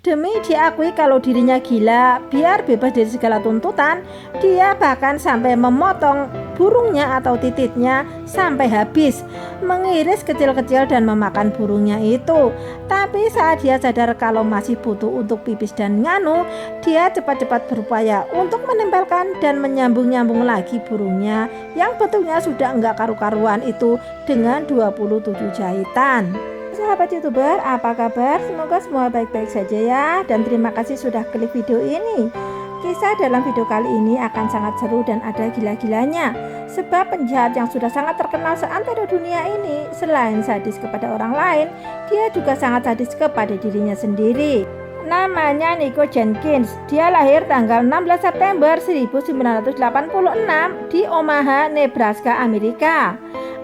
Demi diakui kalau dirinya gila, biar bebas dari segala tuntutan, dia bahkan sampai memotong burungnya atau tititnya sampai habis, mengiris kecil-kecil dan memakan burungnya itu. Tapi saat dia sadar kalau masih butuh untuk pipis dan nganu, dia cepat-cepat berupaya untuk menempelkan dan menyambung-nyambung lagi burungnya yang betulnya sudah enggak karu-karuan itu dengan 27 jahitan. Sahabat YouTuber, apa kabar? Semoga semua baik-baik saja ya. Dan terima kasih sudah klik video ini. Kisah dalam video kali ini akan sangat seru dan ada gila-gilanya. Sebab penjahat yang sudah sangat terkenal seantero dunia ini, selain sadis kepada orang lain, dia juga sangat sadis kepada dirinya sendiri. Namanya Nico Jenkins. Dia lahir tanggal 16 September 1986 di Omaha, Nebraska, Amerika.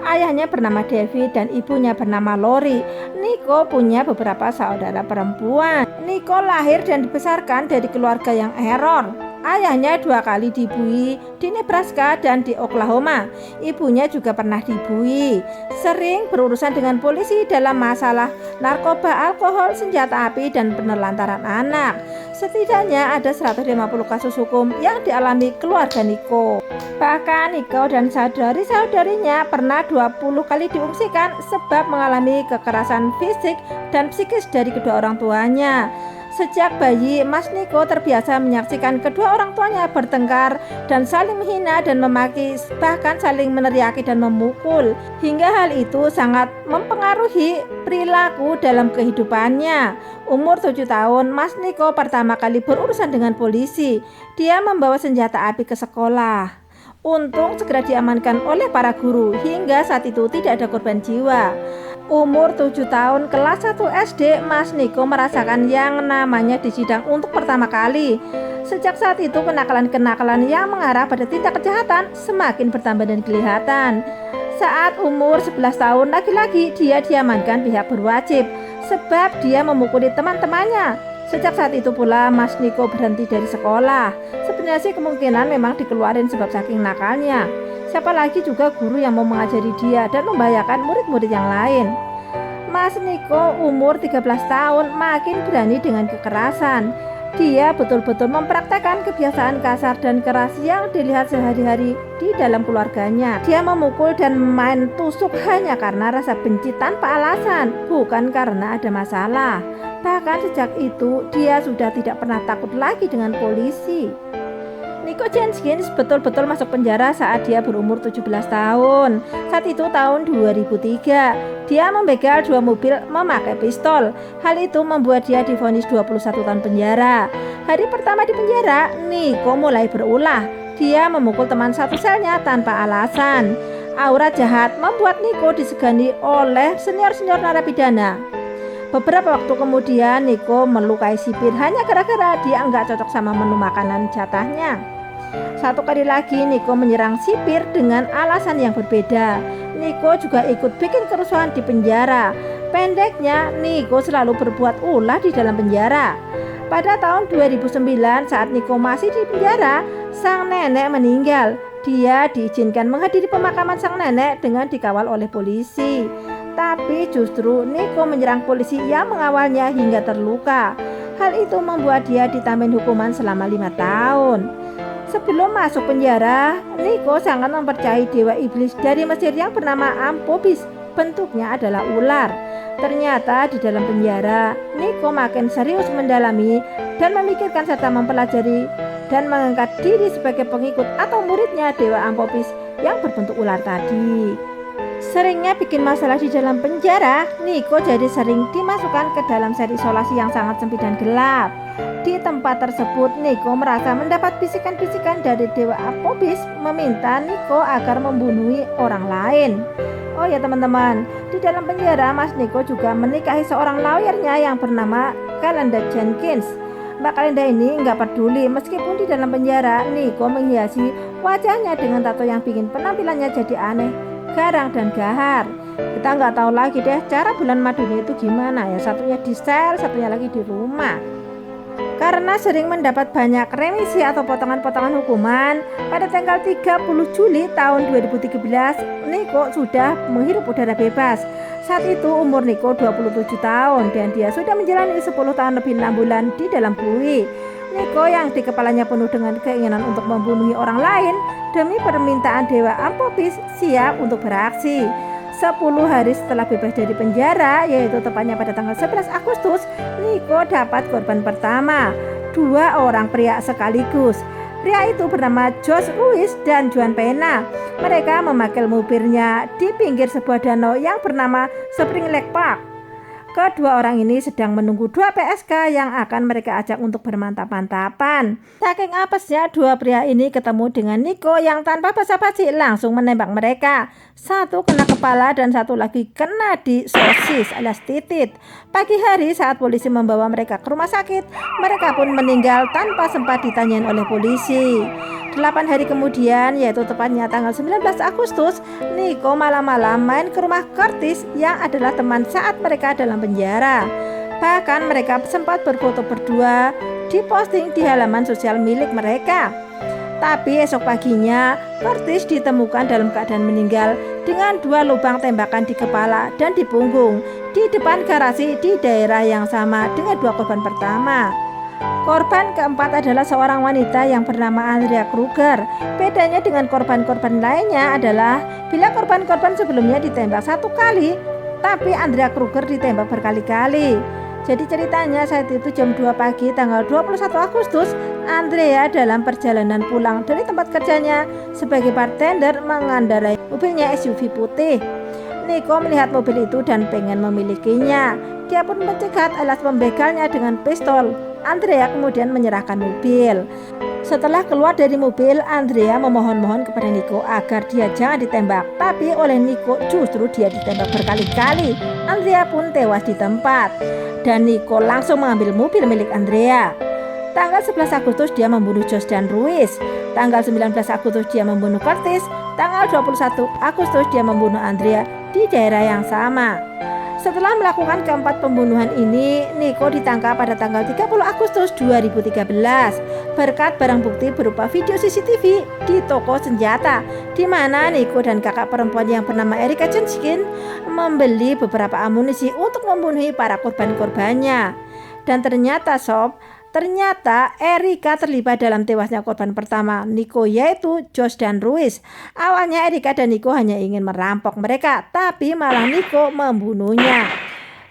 Ayahnya bernama David dan ibunya bernama Lori. Nico punya beberapa saudara perempuan. Nico lahir dan dibesarkan dari keluarga yang error. Ayahnya 2 kali dibui di Nebraska dan di Oklahoma. Ibunya juga pernah dibui. Sering berurusan dengan polisi dalam masalah narkoba, alkohol, senjata api, dan penelantaran anak. Setidaknya ada 150 kasus hukum yang dialami keluarga Nico. Bahkan Nico dan saudari-saudarinya pernah 20 kali diungsikan sebab mengalami kekerasan fisik dan psikis dari kedua orang tuanya. Sejak bayi, Mas Nico terbiasa menyaksikan kedua orang tuanya bertengkar dan saling menghina dan memaki, bahkan saling meneriaki dan memukul. Hingga hal itu sangat mempengaruhi perilaku dalam kehidupannya. Umur 7 tahun, Mas Nico pertama kali berurusan dengan polisi. Dia membawa senjata api ke sekolah. Untung segera diamankan oleh para guru, hingga saat itu tidak ada korban jiwa. Umur 7 tahun, kelas 1 SD, Mas Nico merasakan yang namanya disidang untuk pertama kali. Sejak saat itu kenakalan-kenakalan yang mengarah pada tindak kejahatan semakin bertambah dan kelihatan. Saat umur 11 tahun, lagi-lagi dia diamankan pihak berwajib sebab dia memukuli teman-temannya. Sejak saat itu pula Mas Nico berhenti dari sekolah. Sebenarnya sih kemungkinan memang dikeluarin sebab saking nakalnya. Siapa lagi juga guru yang mau mengajari dia dan membahayakan murid-murid yang lain. Mas Nico umur 13 tahun makin berani dengan kekerasan. Dia betul-betul mempraktekkan kebiasaan kasar dan keras yang dilihat sehari-hari di dalam keluarganya. Dia memukul dan main tusuk hanya karena rasa benci tanpa alasan, bukan karena ada masalah. Bahkan sejak itu dia sudah tidak pernah takut lagi dengan polisi. Nico Jenkins betul-betul masuk penjara saat dia berumur 17 tahun. Saat itu tahun 2003. Dia membegal 2 mobil memakai pistol. Hal itu membuat dia divonis 21 tahun penjara. Hari pertama di penjara, Nico mulai berulah. Dia memukul teman satu selnya tanpa alasan. Aura jahat membuat Nico disegani oleh senior-senior narapidana. Beberapa waktu kemudian Nico melukai sipir hanya gara-gara dia nggak cocok sama menu makanan jatahnya. Satu kali lagi Nico menyerang sipir dengan alasan yang berbeda. Nico juga ikut bikin kerusuhan di penjara. Pendeknya, Nico selalu berbuat ulah di dalam penjara. Pada tahun 2009 saat Nico masih di penjara, sang nenek meninggal. Dia diizinkan menghadiri pemakaman sang nenek dengan dikawal oleh polisi. Tapi justru Nico menyerang polisi yang mengawalnya hingga terluka. Hal itu membuat dia ditambahin hukuman selama 5 tahun. Sebelum masuk penjara, Nico sangat mempercayai dewa iblis dari Mesir yang bernama Ampobis. Bentuknya adalah ular. Ternyata di dalam penjara, Nico makin serius mendalami dan memikirkan serta mempelajari dan mengangkat diri sebagai pengikut atau muridnya dewa Ampobis yang berbentuk ular tadi. Seringnya bikin masalah di dalam penjara, Nico jadi sering dimasukkan ke dalam sel isolasi yang sangat sempit dan gelap. Di tempat tersebut, Nico merasa mendapat bisikan-bisikan dari dewa Ampobis meminta Nico agar membunuh orang lain. Oh ya teman-teman, di dalam penjara Mas Nico juga menikahi seorang lawyernya yang bernama Kalenda Jenkins. Mbak Kalenda ini nggak peduli meskipun di dalam penjara, Nico menghiasi wajahnya dengan tato yang bikin penampilannya jadi aneh, garang dan gahar. Kita nggak tahu lagi deh cara bulan madunya itu gimana ya, satunya di sel, satunya lagi di rumah. Karena sering mendapat banyak remisi atau potongan-potongan hukuman, pada tanggal 30 Juli tahun 2013, Nico sudah menghirup udara bebas. Saat itu umur Niko 27 tahun dan dia sudah menjalani 10 tahun lebih 6 bulan di dalam bui. Niko yang di kepalanya penuh dengan keinginan untuk membunuh orang lain demi permintaan Dewa Ampopis siap untuk beraksi. 10 hari setelah bebas dari penjara, yaitu tepatnya pada tanggal 11 Agustus, Niko dapat korban pertama, 2 orang pria sekaligus. Pria itu bernama Josh Ruiz dan Juan Pena. Mereka memakai mobilnya di pinggir sebuah danau yang bernama Spring Lake Park. Kedua orang ini sedang menunggu 2 PSK yang akan mereka ajak untuk bermantap-mantapan. Saking apesnya, 2 pria ini ketemu dengan Niko yang tanpa basa-basi langsung menembak mereka. Satu kena kepala dan satu lagi kena di sosis alias titit. Pagi hari saat polisi membawa mereka ke rumah sakit, mereka pun meninggal tanpa sempat ditanyain oleh polisi. 8 hari kemudian, yaitu tepatnya tanggal 19 Agustus, Niko malam-malam main ke rumah Curtis yang adalah teman saat mereka dalam penjara. Bahkan mereka sempat berfoto berdua diposting di halaman sosial milik mereka. Tapi esok paginya, Curtis ditemukan dalam keadaan meninggal dengan 2 lubang tembakan di kepala dan di punggung di depan garasi di daerah yang sama dengan 2 korban pertama. Korban keempat adalah seorang wanita yang bernama Andrea Kruger. Bedanya dengan korban-korban lainnya adalah bila korban-korban sebelumnya ditembak 1 kali, tapi Andrea Kruger ditembak berkali-kali. Jadi ceritanya saat itu jam 2 pagi tanggal 21 Agustus, Andrea dalam perjalanan pulang dari tempat kerjanya sebagai bartender mengendarai mobilnya SUV putih. Niko melihat mobil itu dan pengen memilikinya. Dia pun mencegat alias membegalnya dengan pistol. Andrea kemudian menyerahkan mobil. Setelah keluar dari mobil, Andrea memohon-mohon kepada Niko agar dia jangan ditembak. Tapi oleh Niko justru dia ditembak berkali-kali. Andrea pun tewas di tempat. Dan Niko langsung mengambil mobil milik Andrea. Tanggal 11 Agustus dia membunuh Josh dan Ruiz. Tanggal 19 Agustus dia membunuh Curtis. Tanggal 21 Agustus dia membunuh Andrea di daerah yang sama. Setelah melakukan keempat pembunuhan ini, Niko ditangkap pada tanggal 30 Agustus 2013 berkat barang bukti berupa video CCTV di toko senjata, di mana Niko dan kakak perempuan yang bernama Erika Jenskin membeli beberapa amunisi untuk membunuh para korban-korbannya. Dan ternyata ternyata Erika terlibat dalam tewasnya korban pertama Niko, yaitu Josh dan Ruiz. Awalnya Erika dan Niko hanya ingin merampok mereka, tapi malah Niko membunuhnya.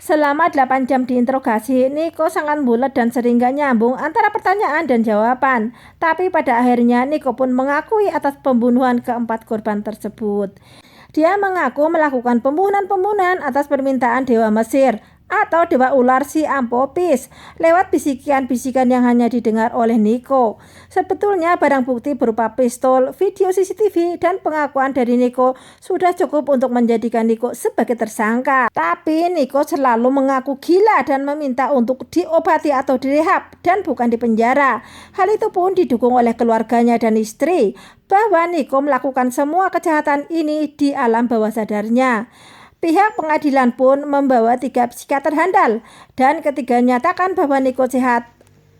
Selama 8 jam diinterogasi, Niko sangat bulat dan sering gak nyambung antara pertanyaan dan jawaban. Tapi pada akhirnya Niko pun mengakui atas pembunuhan keempat korban tersebut. Dia mengaku melakukan pembunuhan atas permintaan Dewa Mesir atau Dewa Ular si Ampopis lewat bisikan-bisikan yang hanya didengar oleh Niko. Sebetulnya barang bukti berupa pistol, video CCTV, dan pengakuan dari Niko sudah cukup untuk menjadikan Niko sebagai tersangka. Tapi Niko selalu mengaku gila dan meminta untuk diobati atau direhab dan bukan dipenjara. Hal itu pun didukung oleh keluarganya dan istri, bahwa Niko melakukan semua kejahatan ini di alam bawah sadarnya. Pihak pengadilan pun membawa 3 psikiater handal dan ketiga nyatakan bahwa Niko sehat,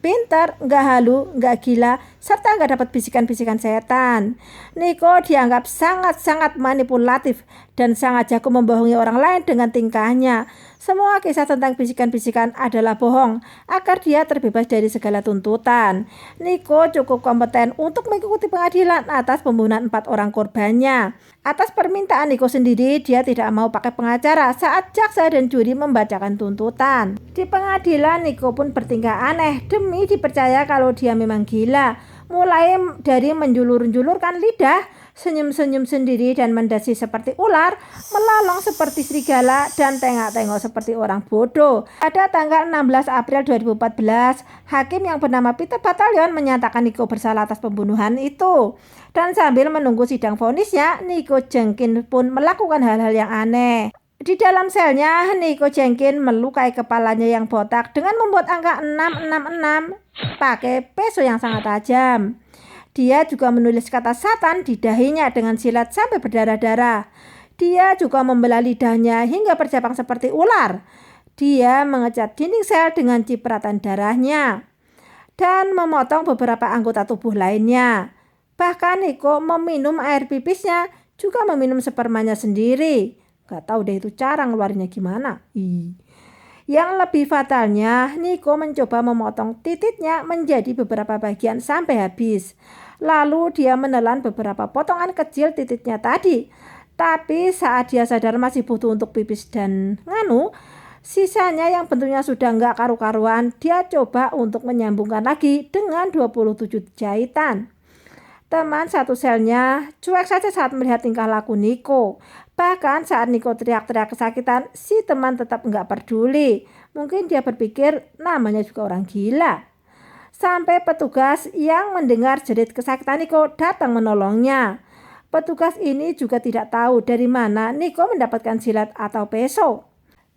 pintar, nggak halu, nggak gila, serta nggak dapat bisikan-bisikan setan. Niko dianggap sangat-sangat manipulatif dan sangat jago membohongi orang lain dengan tingkahnya. Semua kisah tentang bisikan-bisikan adalah bohong agar dia terbebas dari segala tuntutan. Niko cukup kompeten untuk mengikuti pengadilan atas pembunuhan 4 orang korbannya. Atas permintaan Niko sendiri, dia tidak mau pakai pengacara saat jaksa dan juri membacakan tuntutan. Di pengadilan, Niko pun bertingkah aneh demi dipercaya kalau dia memang gila. Mulai dari menjulur-julurkan lidah, senyum-senyum sendiri dan mendasi seperti ular, melalong seperti serigala, dan tengok-tengok seperti orang bodoh. Pada tanggal 16 April 2014, hakim yang bernama Peter Battalion menyatakan Niko bersalah atas pembunuhan itu. Dan sambil menunggu sidang vonisnya, Niko Jenskin pun melakukan hal-hal yang aneh. Di dalam selnya, Niko Jenskin melukai kepalanya yang botak dengan membuat angka 666 pakai peso yang sangat tajam. Dia juga menulis kata Satan di dahinya dengan silat sampai berdarah-darah. Dia juga membelah lidahnya hingga bercabang seperti ular. Dia mengecat dinding sel dengan cipratan darahnya dan memotong beberapa anggota tubuh lainnya. Bahkan Niko meminum air pipisnya, juga meminum spermanya sendiri. Gak tahu deh itu cara ngeluarinnya gimana. Yang lebih fatalnya, Niko mencoba memotong titiknya menjadi beberapa bagian sampai habis. Lalu dia menelan beberapa potongan kecil titiknya tadi. Tapi saat dia sadar masih butuh untuk pipis dan nganu, sisanya yang bentuknya sudah nggak karu-karuan, dia coba untuk menyambungkan lagi dengan 27 jahitan. Teman satu selnya cuek saja saat melihat tingkah laku Niko. Bahkan saat Niko teriak-teriak kesakitan, si teman tetap nggak peduli. Mungkin dia berpikir namanya juga orang gila. Sampai petugas yang mendengar jerit kesakitan Niko datang menolongnya. Petugas ini juga tidak tahu dari mana Niko mendapatkan silat atau peso.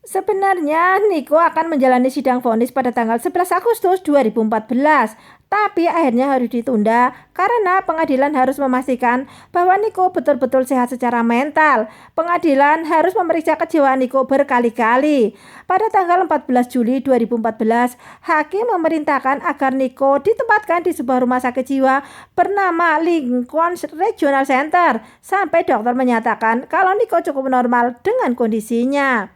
Sebenarnya Niko akan menjalani sidang vonis pada tanggal 11 Agustus 2014, tapi akhirnya harus ditunda karena pengadilan harus memastikan bahwa Niko betul-betul sehat secara mental. Pengadilan harus memeriksa kejiwaan Niko berkali-kali. Pada tanggal 14 Juli 2014, hakim memerintahkan agar Niko ditempatkan di sebuah rumah sakit jiwa bernama Lincoln Regional Center sampai dokter menyatakan kalau Niko cukup normal dengan kondisinya.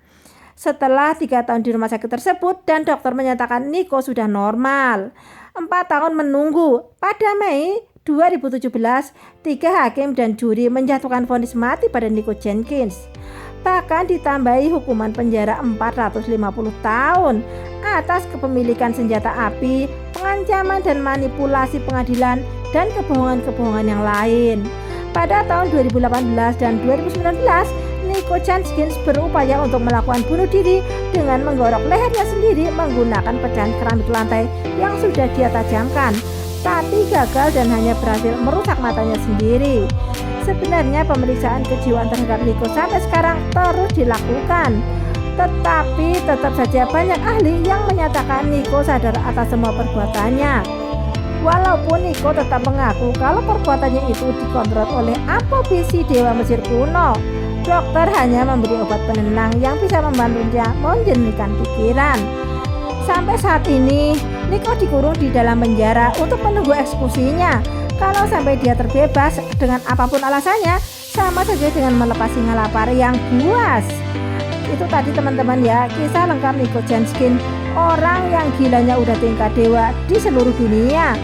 Setelah 3 tahun di rumah sakit tersebut dan dokter menyatakan Niko sudah normal. 4 tahun menunggu, pada Mei 2017, 3 hakim dan juri menjatuhkan vonis mati pada Niko Jenkins. Bahkan ditambahi hukuman penjara 450 tahun atas kepemilikan senjata api, pengancaman dan manipulasi pengadilan, dan kebohongan-kebohongan yang lain. Pada tahun 2018 dan 2019, Niko Jenkins berupaya untuk melakukan bunuh diri dengan menggorok lehernya sendiri menggunakan pecahan keramik lantai yang sudah dia tajamkan, tapi gagal dan hanya berhasil merusak matanya sendiri. Sebenarnya pemeriksaan kejiwaan terhadap Niko sampai sekarang terus dilakukan, tetapi tetap saja banyak ahli yang menyatakan Niko sadar atas semua perbuatannya. Walaupun Niko tetap mengaku kalau perbuatannya itu dikontrol oleh apophisi dewa Mesir kuno, dokter hanya memberi obat penenang yang bisa membantunya menjernihkan pikiran. Sampai saat ini, Niko dikurung di dalam penjara untuk menunggu eksekusinya. Kalau sampai dia terbebas dengan apapun alasannya, sama saja dengan melepas singa lapar yang buas. Itu tadi teman-teman ya, kisah lengkap Niko Jenkins, orang yang gilanya udah tingkat dewa di seluruh dunia.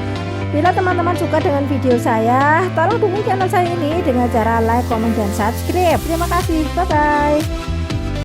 Bila teman-teman suka dengan video saya, tolong dukung channel saya ini dengan cara like, komen, dan subscribe. Terima kasih, bye-bye.